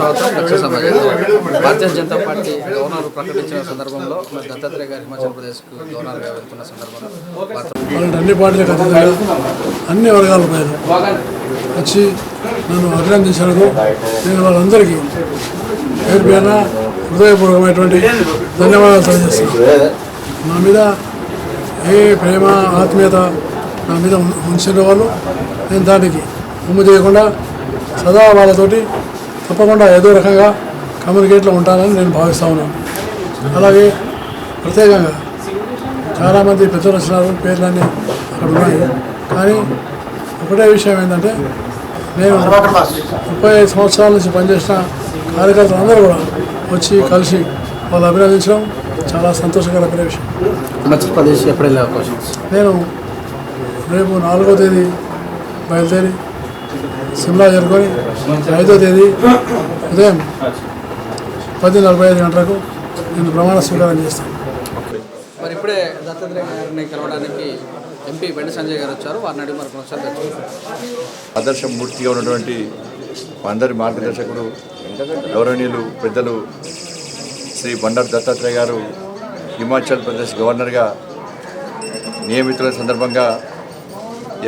స్వాగతం లక్ష్య సమాజం. భారతీయ జనతా పార్టీ గవర్నర్ ప్రకటించిన సందర్భంలో దత్తాత్రేయ గారు హిమాచల్ ప్రదేశ్కు గవర్నర్గా వెళ్తున్న సందర్భంలో అన్ని పార్టీలకు అతీతంగా అన్ని వర్గాల పైన వచ్చి నన్ను అభినందించినందుకు నేను వాళ్ళందరికీ పేరు పేరున హృదయపూర్వకమైనటువంటి ధన్యవాదాలు తెలియజేస్తున్నాను. నా మీద ఏ ప్రేమ ఆత్మీయత నా మీద ఉంచిన వాళ్ళు నేను దానికి ఉమ్ము చేయకుండా సదా వాళ్ళతోటి తప్పకుండా ఏదో రకంగా కమ్యూనికేట్లో ఉంటానని నేను భావిస్తూ ఉన్నాను. అలాగే ప్రత్యేకంగా చాలామంది పెద్దలు వచ్చినారు, పేర్లన్నీ అక్కడ ఉన్నాయి. కానీ ఒకటే విషయం ఏంటంటే నేను 35 సంవత్సరాల నుంచి పనిచేసిన కార్యకర్తలు అందరూ కూడా వచ్చి కలిసి వాళ్ళు అభినందించడం చాలా సంతోషకరమైన విషయం. హిమాచల్ ప్రదేశ్ ఎప్పుడు వెళ్ళే అవకాశం? నేను రేపు 4వ తేదీ బయలుదేరి సిమ్లా చేరుకొని 5వ తేదీ ఉదయం 10:45 గంటలకు నేను ప్రమాణ స్వీకారం చేస్తాను. మరి ఇప్పుడే దత్తాత్రేయ గారిని కలవడానికి ఎంపీ బండి సంజయ్ గారు వచ్చారు. వారిని అడిగి మరి కొనసాగుతారు. ఆదర్శమూర్తిగా ఉన్నటువంటి అందరి మార్గదర్శకుడు గౌరవనీయులు పెద్దలు శ్రీ బండారు దత్తాత్రేయ గారు హిమాచల్ ప్రదేశ్ గవర్నర్గా నియమితుల సందర్భంగా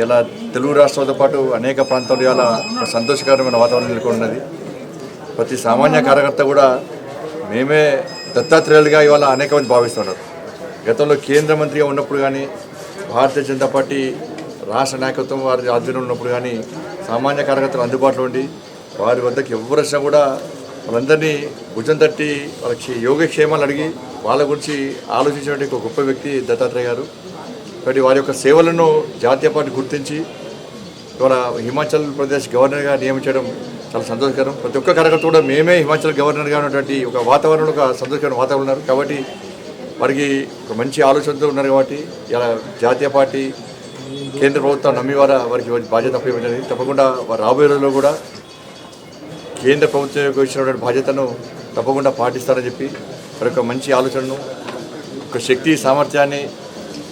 ఇలా తెలుగు రాష్ట్రాలతో పాటు అనేక ప్రాంతాలు ఇలా సంతోషకరమైన వాతావరణం నెలకొన్నది. ప్రతి సామాన్య కార్యకర్త కూడా మేమే దత్తాత్రేయులుగా ఇవాళ అనేక మంది భావిస్తున్నారు. గతంలో కేంద్ర మంత్రిగా ఉన్నప్పుడు కానీ భారతీయ జనతా పార్టీ రాష్ట్ర నాయకత్వం వారి ఆధ్వర్యంలో ఉన్నప్పుడు కానీ సామాన్య కార్యకర్తలు అందుబాటులో ఉండి వారి వద్దకు ఎవరు వచ్చినా కూడా వాళ్ళందరినీ భుజం తట్టి వాళ్ళకి యోగక్షేమాలు అడిగి వాళ్ళ గురించి ఆలోచించినటువంటి ఒక గొప్ప వ్యక్తి దత్తాత్రేయ గారు. కాబట్టి వారి యొక్క సేవలను జాతీయ పార్టీ గుర్తించి ఇవాళ హిమాచల్ ప్రదేశ్ గవర్నర్గా నియమించడం చాలా సంతోషకరం. ప్రతి ఒక్క కార్యకర్త కూడా మేమే హిమాచల్ గవర్నర్గా ఉన్నటువంటి ఒక వాతావరణం, ఒక సంతోషకరమైన వాతావరణం ఉన్నారు. కాబట్టి వారికి ఒక మంచి ఆలోచనతో ఉన్నారు. కాబట్టి ఇలా జాతీయ పార్టీ కేంద్ర ప్రభుత్వం నమ్మి వారికి బాధ్యత అప్పగించండి. తప్పకుండా వారు రాబోయే రోజుల్లో కూడా కేంద్ర ప్రభుత్వం ఇచ్చినటువంటి బాధ్యతను తప్పకుండా పాటిస్తారని చెప్పి వారి యొక్క మంచి ఆలోచనను, ఒక శక్తి సామర్థ్యాన్ని,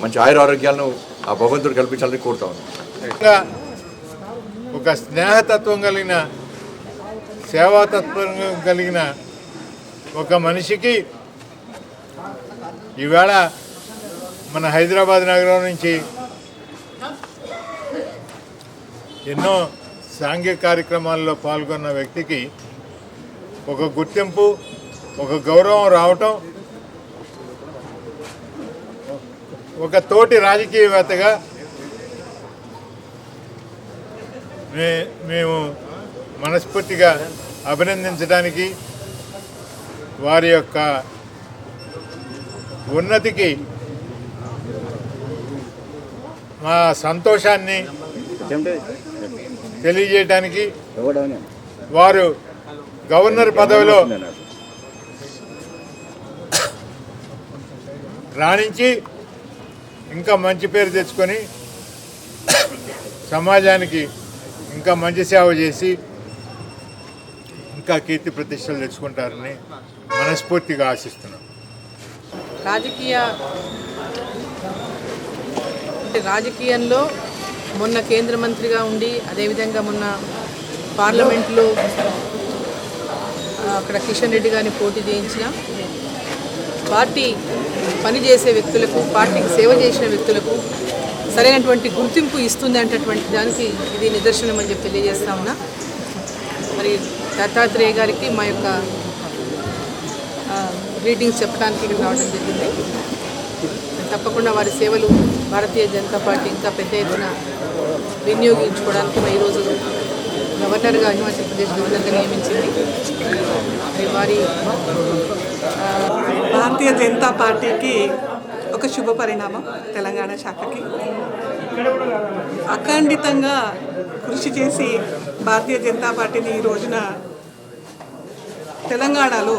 మంచి ఆరోగ్యాలను ఆ భగవంతుడు కల్పించాలని కోరుతా ఉన్నాను. ఒక స్నేహతత్వం కలిగిన, సేవాతత్వం కలిగిన ఒక మనిషికి ఈవేళ మన హైదరాబాద్ నగరం నుంచి ఎన్నో సాంఘిక కార్యక్రమాల్లో పాల్గొన్న వ్యక్తికి ఒక గుర్తింపు, ఒక గౌరవం రావటం, ఒక తోటి రాజకీయవేత్తగా మేము మనస్ఫూర్తిగా అభినందించడానికి, వారి యొక్క ఉన్నతికి మా సంతోషాన్ని తెలియజేయడానికి, వారు గవర్నర్ పదవిలో రాణించి ఇంకా మంచి పేరు తెచ్చుకొని సమాజానికి ఇంకా మంచి సేవ చేసి ఇంకా కీర్తి ప్రతిష్టలు తెచ్చుకుంటారని మనస్ఫూర్తిగా ఆశిస్తున్నాం. రాజకీయంలో మొన్న కేంద్ర మంత్రిగా ఉండి, అదేవిధంగా మొన్న పార్లమెంట్లో అక్కడ కిషన్ రెడ్డి గారిని పోటీ చేయించిన పార్టీ పనిచేసే వ్యక్తులకు, పార్టీకి సేవ చేసిన వ్యక్తులకు సరైనటువంటి గుర్తింపు ఇస్తుంది అనేటటువంటి దానికి ఇది నిదర్శనం అని చెప్పి తెలియజేస్తా ఉన్నా. మరి దత్తాత్రేయ గారికి మా యొక్క గ్రీటింగ్స్ చెప్పడానికి ఇక్కడ రావడం జరిగింది. తప్పకుండా వారి సేవలు భారతీయ జనతా పార్టీ ఇంకా పెద్ద ఎత్తున వినియోగించుకోవడానికి ఈరోజు గవర్నర్గా హిమాచల్ ప్రదేశ్ గవర్నర్గా నియమించింది. వారి భారతీయ జనతా పార్టీకి ఒక శుభ పరిణామం. తెలంగాణ శాఖకి అఖండితంగా కృషి చేసి భారతీయ జనతా పార్టీని ఈ రోజున తెలంగాణలో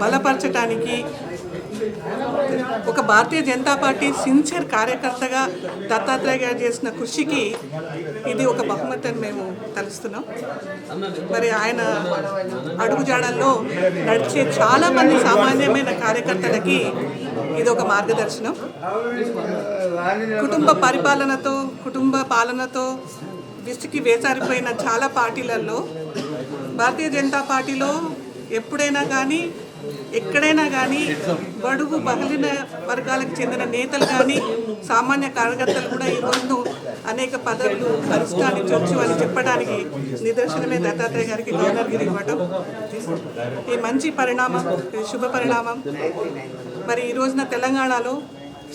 బలపరచడానికి ఒక భారతీయ జనతా పార్టీ సిన్సియర్ కార్యకర్తగా దత్తాత్రేయ గారు చేసిన కృషికి ఇది ఒక బహుమతి అని మేము తలుస్తున్నాం. మరి ఆయన అడుగుజాడల్లో నడిచే చాలామంది సామాన్యమైన కార్యకర్తలకి ఇది ఒక మార్గదర్శనం. కుటుంబ పాలనతో విసికి వేసారిపోయిన చాలా పార్టీలలో భారతీయ జనతా పార్టీలో ఎప్పుడైనా కానీ ఎక్కడైనా కానీ బడుగు బహలిన వర్గాలకు చెందిన నేతలు కానీ సామాన్య కార్యకర్తలు కూడా ఈరోజు అనేక పదవులు పరిష్కరించవచ్చు అని చెప్పడానికి నిదర్శనమే దత్తాత్రేయ గారికి గవర్నర్గిరి ఇవ్వటం. ఈ మంచి పరిణామం, శుభ పరిణామం. మరి ఈ రోజున తెలంగాణలో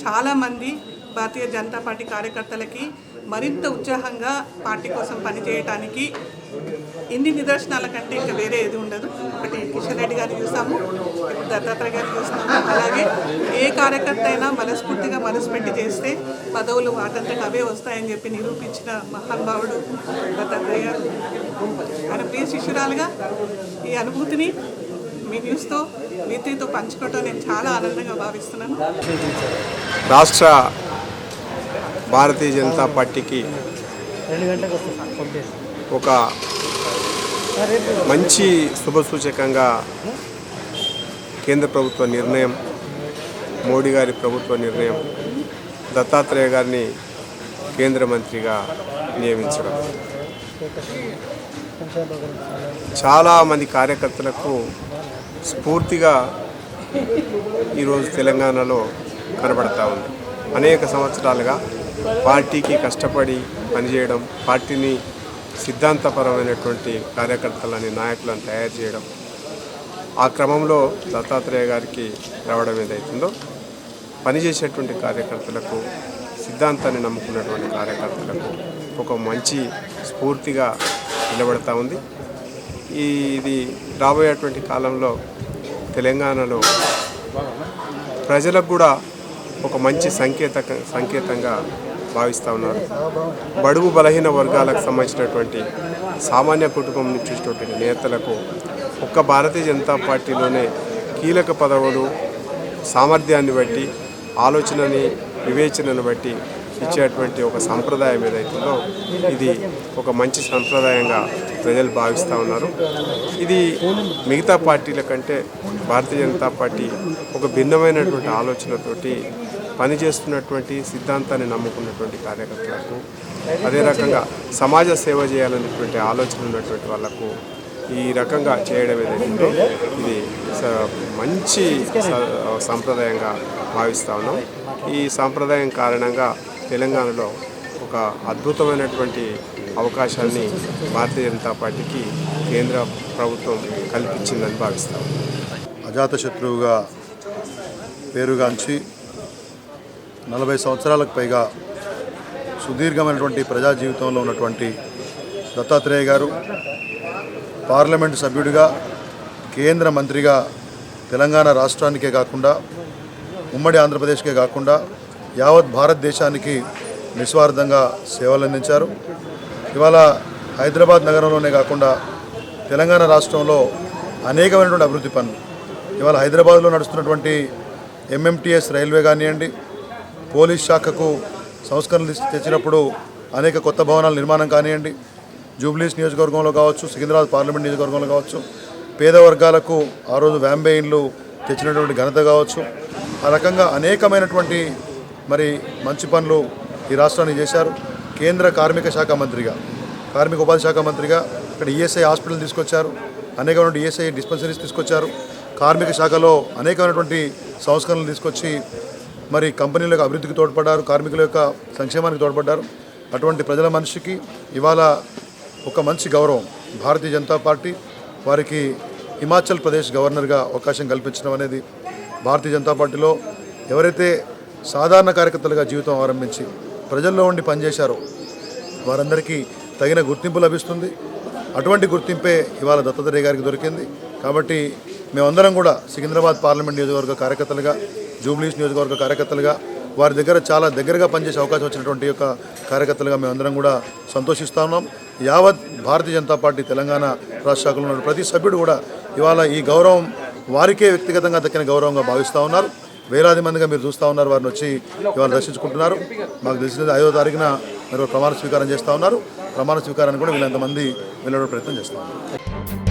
చాలామంది భారతీయ జనతా పార్టీ కార్యకర్తలకి మరింత ఉత్సాహంగా పార్టీ కోసం పనిచేయటానికి ఇన్ని నిదర్శనాల కంటే ఇంకా వేరే ఏది ఉండదు. ఒకటి కిషన్ రెడ్డి గారిని చూస్తాము, ఇప్పుడు దత్తాత్రేయ గారిని చూస్తాము. అలాగే ఏ కార్యకర్త అయినా మనస్ఫూర్తిగా మనసు పెట్టి చేస్తే పదవులు వాటంతట అవే వస్తాయని చెప్పి నిరూపించిన మహానుభావుడు దత్తాత్రేయ గారు. ఆయన ప్రియ శిష్యురాలుగా ఈ అనుభూతిని మీ న్యూస్తో మీతో పంచుకోవటం నేను చాలా ఆనందంగా భావిస్తున్నాను. రాష్ట్ర భారతీయ జనతా పార్టీకి ఒక మంచి శుభసూచకంగా కేంద్ర ప్రభుత్వ నిర్ణయం, మోడీ గారి ప్రభుత్వ నిర్ణయం దత్తాత్రేయ గారిని కేంద్ర మంత్రిగా నియమించడం చాలామంది కార్యకర్తలకు స్ఫూర్తిగా ఈరోజు తెలంగాణలో కనబడతా ఉంది. అనేక సంవత్సరాలుగా పార్టీకి కష్టపడి పనిచేయడం, పార్టీని సిద్ధాంతపరమైనటువంటి కార్యకర్తలని, నాయకులను తయారు చేయడం, ఆ క్రమంలో దత్తాత్రేయ గారికి రావడం ఏదైతుందో పనిచేసేటువంటి కార్యకర్తలకు, సిద్ధాంతాన్ని నమ్ముకున్నటువంటి కార్యకర్తలకు ఒక మంచి స్ఫూర్తిగా నిలబడతా ఉంది. ఇది రాబోయేటువంటి కాలంలో తెలంగాణలో ప్రజలకు కూడా ఒక మంచి సంకేతంగా భావిస్తూ ఉన్నారు. బడుగు బలహీన వర్గాలకు సంబంధించినటువంటి సామాన్య కుటుంబం నుంచి వచ్చినటువంటి నేతలకు ఒక్క భారతీయ జనతా పార్టీలోనే కీలక పదవులు సామర్థ్యాన్ని బట్టి, ఆలోచనని, వివేచనను బట్టి ఇచ్చేటువంటి ఒక సంప్రదాయం ఏదైతుందో ఇది ఒక మంచి సంప్రదాయంగా ప్రజలు భావిస్తూ ఉన్నారు. ఇది మిగతా పార్టీల కంటే భారతీయ జనతా పార్టీ ఒక భిన్నమైనటువంటి ఆలోచనతోటి పనిచేస్తున్నటువంటి, సిద్ధాంతాన్ని నమ్ముకున్నటువంటి కార్యకర్తలకు, అదే రకంగా సమాజ సేవ చేయాలనేటువంటి ఆలోచన ఉన్నటువంటి వాళ్లకు ఈ రకంగా చేయడం ఏదైతుందో ఇది మంచి సంప్రదాయంగా భావిస్తూ ఉన్నాం. ఈ సాంప్రదాయం కారణంగా తెలంగాణలో ఒక అద్భుతమైనటువంటి అవకాశాన్ని భారతీయ జనతా పార్టీకి కేంద్ర ప్రభుత్వం కల్పించిందని భావిస్తాం. అజాతశత్రువుగా పేరుగాంచి 40 సంవత్సరాలకు పైగా సుదీర్ఘమైనటువంటి ప్రజా జీవితంలో ఉన్నటువంటి దత్తాత్రేయ గారు పార్లమెంటు సభ్యుడిగా, కేంద్ర మంత్రిగా తెలంగాణ రాష్ట్రానికే కాకుండా, ఉమ్మడి ఆంధ్రప్రదేశ్కే కాకుండా యావత్ భారతదేశానికి నిస్వార్థంగా సేవలు అందించారు. ఇవాళ హైదరాబాద్ నగరంలోనే కాకుండా తెలంగాణ రాష్ట్రంలో అనేకమైనటువంటి అభివృద్ధి పనులు, ఇవాళ హైదరాబాద్లో నడుస్తున్నటువంటి MMTS రైల్వే కానివ్వండి, పోలీస్ శాఖకు సంస్కరణలు తెచ్చినప్పుడు అనేక కొత్త భవనాల నిర్మాణం కానివ్వండి, జూబ్లీస్ నియోజకవర్గంలో కావచ్చు, సికింద్రాబాద్ పార్లమెంట్ నియోజకవర్గంలో కావచ్చు, పేద వర్గాలకు ఆ రోజు వ్యాంబేయిన్లు తెచ్చినటువంటి ఘనత కావచ్చు, ఆ రకంగా అనేకమైనటువంటి మరి మంచి పనులు ఈ రాష్ట్రాన్ని చేశారు. కేంద్ర కార్మిక శాఖ మంత్రిగా, కార్మిక ఉపాధి శాఖ మంత్రిగా ఇక్కడ ESI హాస్పిటల్ తీసుకొచ్చారు, అనేకమైనటువంటి ESI డిస్పెన్సరీస్ తీసుకొచ్చారు. కార్మిక శాఖలో అనేకమైనటువంటి సంస్కరణలు తీసుకొచ్చి మరి కంపెనీల యొక్క అభివృద్ధికి తోడ్పడ్డారు, కార్మికుల యొక్క సంక్షేమానికి తోడ్పడ్డారు. అటువంటి ప్రజల మనిషికి ఇవాళ ఒక మంచి గౌరవం భారతీయ జనతా పార్టీ వారికి హిమాచల్ ప్రదేశ్ గవర్నర్గా అవకాశం కల్పించడం అనేది భారతీయ జనతా పార్టీలో ఎవరైతే సాధారణ కార్యకర్తలుగా జీవితం ఆరంభించి ప్రజల్లో ఉండి పనిచేశారో వారందరికీ తగిన గుర్తింపు లభిస్తుంది. అటువంటి గుర్తింపే ఇవాళ దత్తాత్రేయ గారికి దొరికింది. కాబట్టి మేమందరం కూడా సికింద్రాబాద్ పార్లమెంట్ నియోజకవర్గ కార్యకర్తలుగా, జూబ్లీస్ నియోజకవర్గ కార్యకర్తలుగా, వారి దగ్గర చాలా దగ్గరగా పనిచేసే అవకాశం వచ్చినటువంటి యొక్క కార్యకర్తలుగా మేమందరం కూడా సంతోషిస్తూ ఉన్నాం. యావత్ భారతీయ జనతా పార్టీ తెలంగాణ రాష్ట్ర శాఖలో ఉన్న ప్రతి సభ్యుడు కూడా ఇవాళ ఈ గౌరవం వారికే వ్యక్తిగతంగా దక్కిన గౌరవంగా భావిస్తూ ఉన్నారు. వేలాది మందిగా మీరు చూస్తూ ఉన్నారు, వారిని వచ్చి ఇవాళ దర్శించుకుంటున్నారు. మాకు తెలిసినది 5వ తారీఖున మీరు ప్రమాణ స్వీకారం చేస్తూ ఉన్నారు. ప్రమాణ స్వీకారాన్ని కూడా వీళ్ళంతమంది వెళ్ళే ప్రయత్నం చేస్తూ ఉన్నారు.